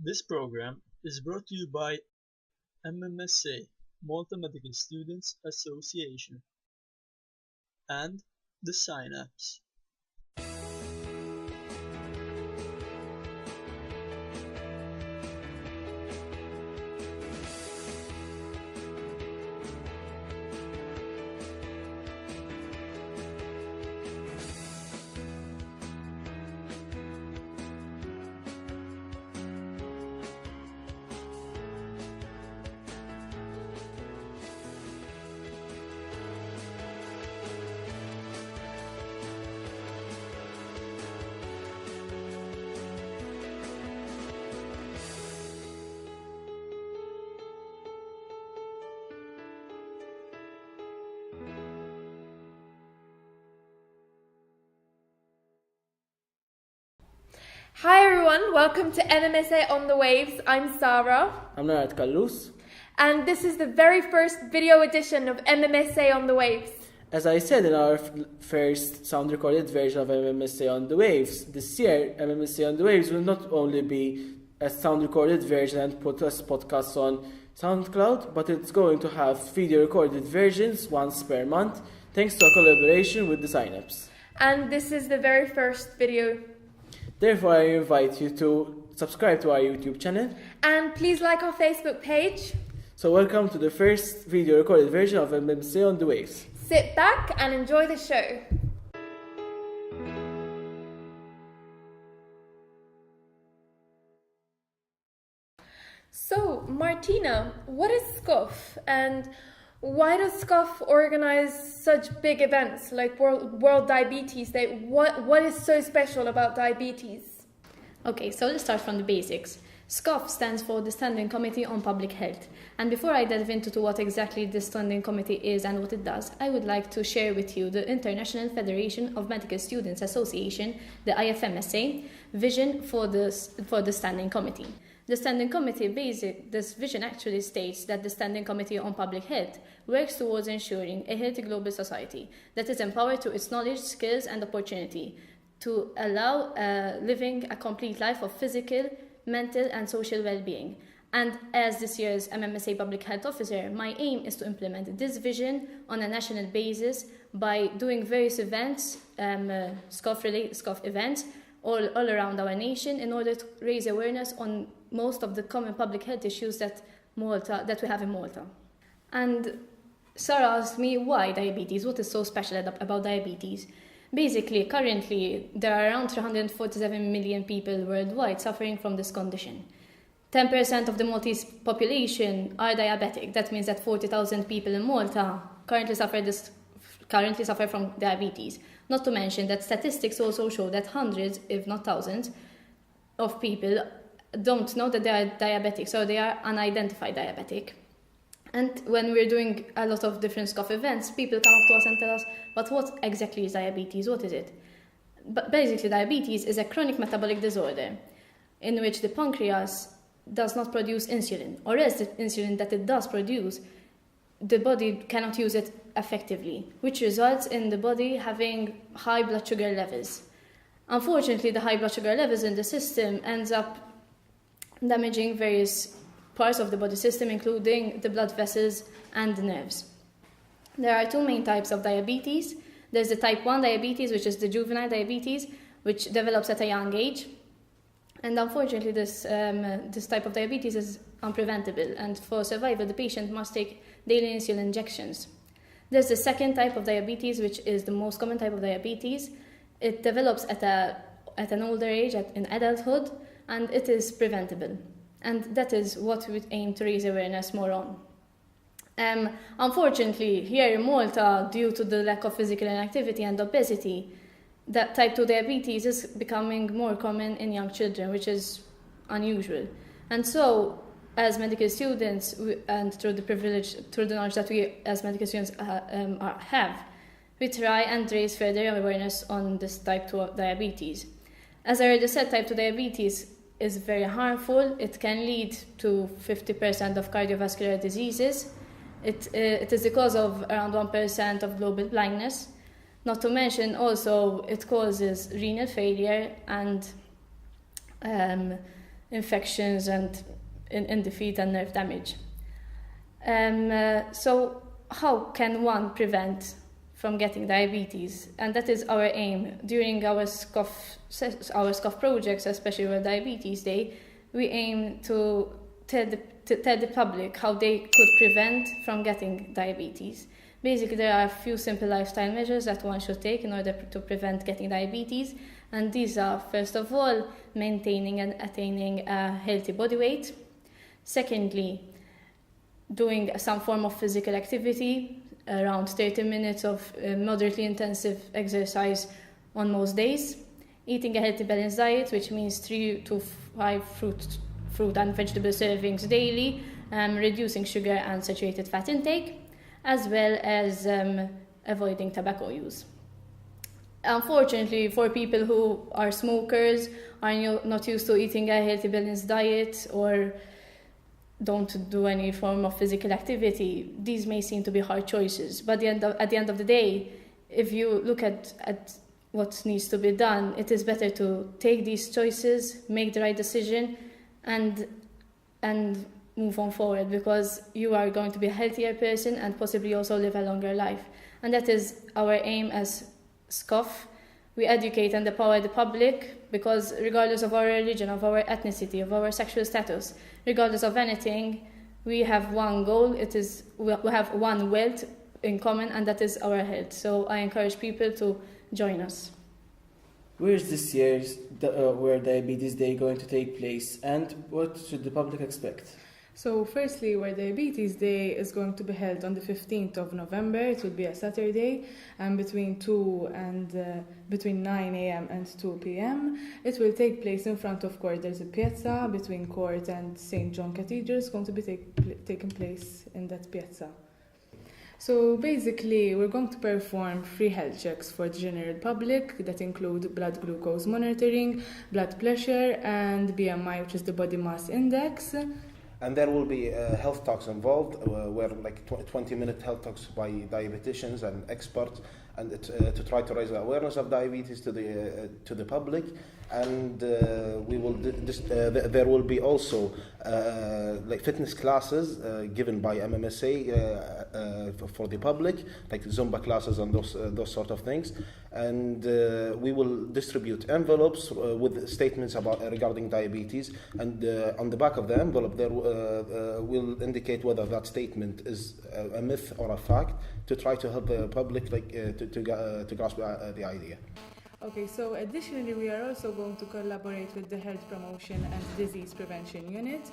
This program is brought to you by MMSA Malta Medical Students Association and the Synapse. Hi everyone, welcome to MMSA on the Waves. I'm Sarah. I'm Narat Kallus. And this is the very first video edition of MMSA on the Waves. As I said in our first sound recorded version of MMSA on the Waves, this year MMSA on the Waves will not only be a sound recorded version and put us podcasts on SoundCloud, but it's going to have video recorded versions once per month, thanks to a collaboration with the Synapse. And this is the very first video. Therefore, I invite you to subscribe to our YouTube channel. And please like our Facebook page. So welcome to the first video recorded version of MMSA on the Waves. Sit back and enjoy the show. So, Martina, what is SCOPH and why does SCOPH organize such big events like World Diabetes Day? What is so special about diabetes? Okay, so let's start from the basics. SCOPH stands for the Standing Committee on Public Health. And before I delve into what exactly the Standing Committee is and what it does, I would like to share with you the International Federation of Medical Students Association, the IFMSA, vision for the Standing Committee. The Standing Committee this vision actually states that the Standing Committee on Public Health works towards ensuring a healthy global society that is empowered to its knowledge, skills and opportunity to allow living a complete life of physical, mental and social well-being. And as this year's MMSA Public Health Officer, my aim is to implement this vision on a national basis by doing various events, SCOPH events, all around our nation in order to raise awareness on most of the common public health issues that we have in Malta. And Sarah asked me why diabetes, what is so special about diabetes? Basically, currently, there are around 347 million people worldwide suffering from this condition. 10% of the Maltese population are diabetic. That means that 40,000 people in Malta currently suffer from diabetes. Not to mention that statistics also show that hundreds, if not thousands, of people don't know that they are diabetic, so they are unidentified diabetic. And when we're doing a lot of different SCOPH events, people come up to us and tell us, but what exactly is diabetes? What is it? But basically, diabetes is a chronic metabolic disorder in which the pancreas does not produce insulin, or else the insulin that it does produce, the body cannot use it effectively, which results in the body having high blood sugar levels. Unfortunately, the high blood sugar levels in the system ends up damaging various parts of the body system, including the blood vessels and the nerves. There are two main types of diabetes. There's the type 1 diabetes, which is the juvenile diabetes, which develops at a young age. And unfortunately, this type of diabetes is unpreventable, and for survival, the patient must take daily insulin injections. There's the second type of diabetes, which is the most common type of diabetes. It develops at an older age, in adulthood, and it is preventable. And that is what we aim to raise awareness more on. Unfortunately, here in Malta, due to the lack of physical inactivity and obesity, that type 2 diabetes is becoming more common in young children, which is unusual. And so, as medical students, and through the knowledge that we as medical students have, we try and raise further awareness on this type 2 diabetes. As I already said, type 2 diabetes is very harmful. It can lead to 50% of cardiovascular diseases. It is the cause of around 1% of global blindness. Not to mention also it causes renal failure and infections and in defeat and nerve damage. So how can one prevent from getting diabetes? And that is our aim. During our SCOPH projects, especially with Diabetes Day, we aim to tell the public how they could prevent from getting diabetes. Basically, there are a few simple lifestyle measures that one should take in order to prevent getting diabetes. And these are, first of all, maintaining and attaining a healthy body weight. Secondly, doing some form of physical activity, around 30 minutes of moderately intensive exercise on most days. Eating a healthy balanced diet, which means 3 to 5 fruit and vegetable servings daily, reducing sugar and saturated fat intake, as well as avoiding tobacco use. Unfortunately, for people who are smokers, are not used to eating a healthy balanced diet, or don't do any form of physical activity, these may seem to be hard choices. But at the end of the day, if you look at what needs to be done, it is better to take these choices, make the right decision, and move on forward, because you are going to be a healthier person and possibly also live a longer life. And that is our aim as SCOPH. We educate and empower the public, because regardless of our religion, of our ethnicity, of our sexual status, regardless of anything, we have one goal. We have one wealth in common, and that is our health. So I encourage people to join us. Where is this year's World Diabetes Day going to take place, and what should the public expect? So firstly, World Diabetes Day is going to be held on the 15th of November. It will be a Saturday, and between 9 a.m. and 2 p.m. It will take place in front of court. There's a piazza between court and St. John Cathedral. It's going to be taking place in that piazza. So basically, we're going to perform free health checks for the general public that include blood glucose monitoring, blood pressure, and BMI, which is the body mass index. And there will be health talks involved, where like 20-minute health talks by dietitians and experts, and to try to raise the awareness of diabetes to the public. And we will there will be also like fitness classes given by MMSA for the public, like Zumba classes and those sort of things. And we will distribute envelopes with statements regarding diabetes, and on the back of the envelope there will indicate whether that statement is a myth or a fact, to try to help the public to grasp the idea. Okay, so additionally, we are also going to collaborate with the Health Promotion and Disease Prevention Unit.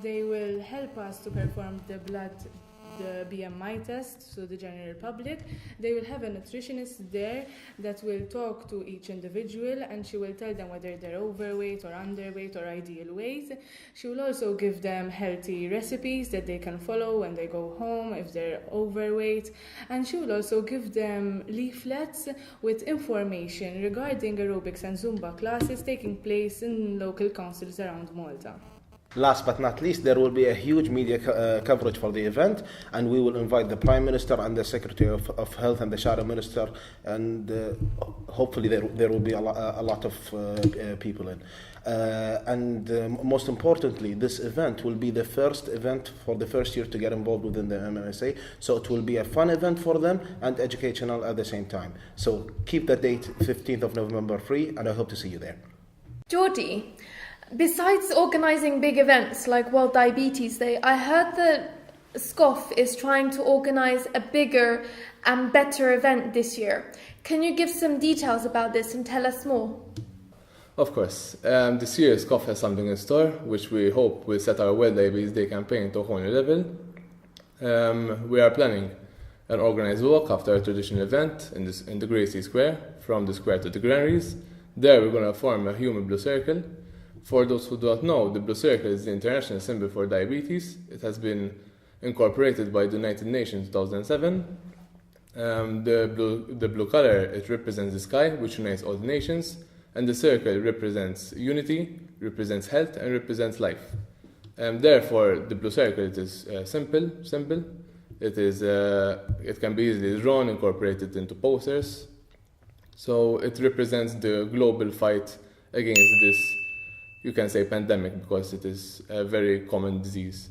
They will help us to perform the BMI test to the general public. They will have a nutritionist there that will talk to each individual, and she will tell them whether they're overweight or underweight or ideal weight. She will also give them healthy recipes that they can follow when they go home if they're overweight. And she will also give them leaflets with information regarding aerobics and Zumba classes taking place in local councils around Malta. Last but not least, there will be a huge media coverage for the event, and we will invite the Prime Minister and the Secretary of Health and the Shadow Minister, and hopefully there will be a lot of people in. Most importantly, this event will be the first event for the first year to get involved within the MMSA, so it will be a fun event for them and educational at the same time. So keep that date, 15th of November, free, and I hope to see you there. Geordie, besides organising big events like World Diabetes Day, I heard that SCOPH is trying to organise a bigger and better event this year. Can you give some details about this and tell us more? Of course. This year SCOPH has something in store, which we hope will set our World Diabetes Day campaign to a whole new level. We are planning an organised walk after a traditional event in the Gracie Square, from the square to the granaries. There we're going to form a human blue circle. For those who do not know, the blue circle is the international symbol for diabetes. It has been incorporated by the United Nations in 2007. The blue color, it represents the sky, which unites all the nations, and the circle represents unity, represents health, and represents life. Therefore, the blue circle, it is simple. It can be easily drawn, incorporated into posters. So it represents the global fight against this you can say pandemic because it is a very common disease.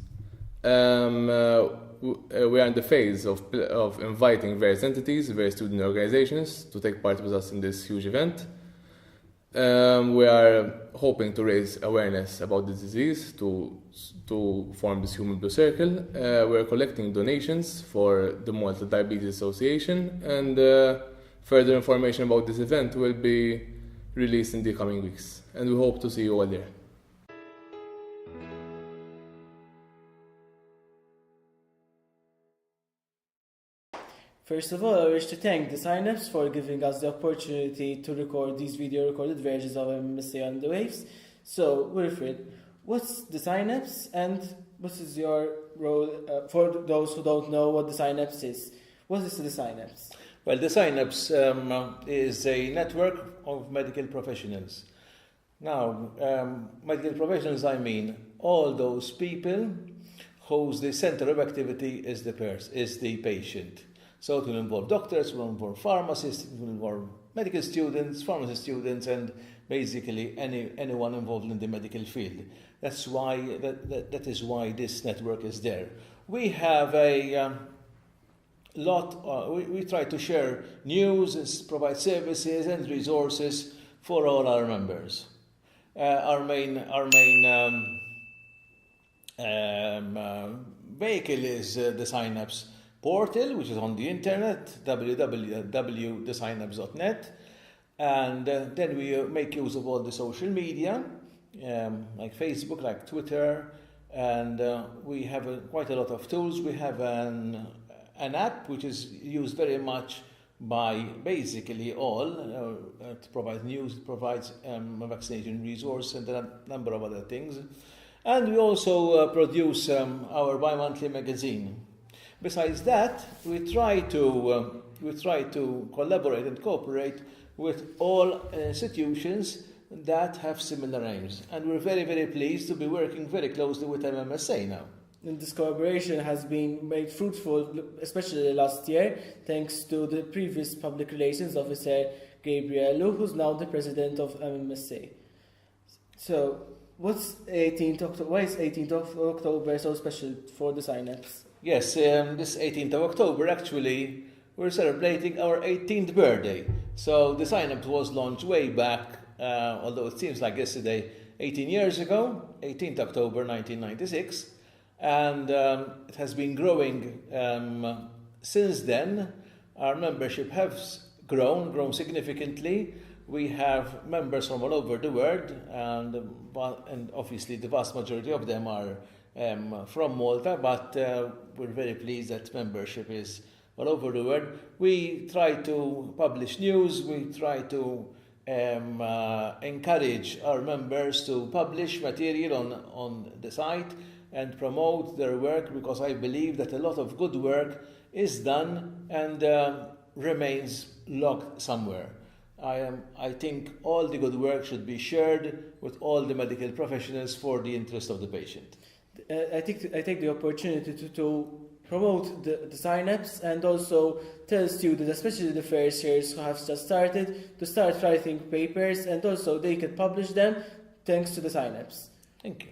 We are in the phase of inviting various entities, various student organizations to take part with us in this huge event. We are hoping to raise awareness about the disease to form this Human Blue Circle. We are collecting donations for the Malta Diabetes Association, and further information about this event will be released in the coming weeks. And we hope to see you all there. First of all, I wish to thank the sign-ups for giving us the opportunity to record these video-recorded versions of MMSA on the Waves. So, Wilfred, what's the sign-ups and what is your role for those who don't know what the sign-ups is? What is the sign-ups? Well, the sign-ups is a network of medical professionals. Now, medical professionals, I mean all those people whose the center of activity is the patient. So it will involve doctors, it will involve pharmacists, it will involve medical students, pharmacy students, and basically anyone involved in the medical field. That's why that is why this network is there. We have a we try to share news, provide services and resources for all our members. Our main vehicle is the sign-ups portal, which is on the internet, www.thesignups.net, and then we make use of all the social media, like Facebook, like Twitter, and we have quite a lot of tools. We have an app which is used very much by basically all to provide news, provides a vaccination resource and a number of other things. And we also produce our bi-monthly magazine. Besides that, we try to collaborate and cooperate with all institutions that have similar aims, and we're very, very pleased to be working very closely with MMSA now. And this collaboration has been made fruitful, especially last year, thanks to the previous public relations officer, Gabriello, who's now the president of MMSA. So, what's 18th October? Why is 18th of October so special for the sign-ups? Yes, this 18th of October, actually, we're celebrating our 18th birthday. So the sign-up was launched way back, although it seems like yesterday, 18 years ago, 18th October 1996. And it has been growing since then. Our membership has grown significantly. We have members from all over the world, and obviously the vast majority of them are from Malta, but we're very pleased that membership is all over the world. We try to publish news, we try to encourage our members to publish material on the site and promote their work, because I believe that a lot of good work is done and remains locked somewhere. I think all the good work should be shared with all the medical professionals for the interest of the patient. I take the opportunity to promote the sign-ups and also tell students, especially the first years who have just started, to start writing papers, and also they can publish them thanks to the sign-ups. Thank you.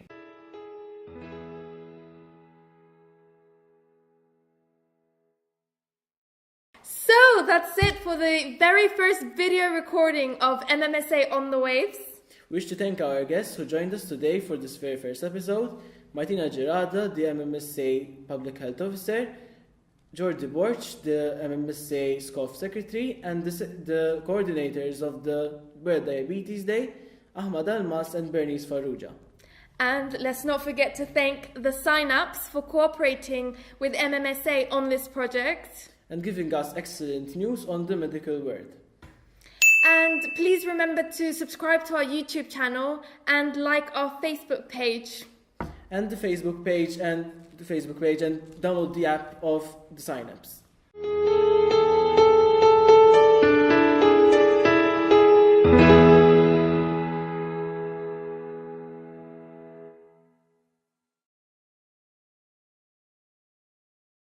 So that's it for the very first video recording of MMSA on the Waves. Wish to thank our guests who joined us today for this very first episode: Martina Gerada, the MMSA Public Health Officer, Jordi Borch, the MMSA SCOPH Secretary, and the coordinators of the World Diabetes Day, Ahmad Almas and Bernice Farrugia. And let's not forget to thank the sign-ups for cooperating with MMSA on this project and giving us excellent news on the medical world. And please remember to subscribe to our YouTube channel and like our Facebook page. And the Facebook page and download the app of the sign-ups.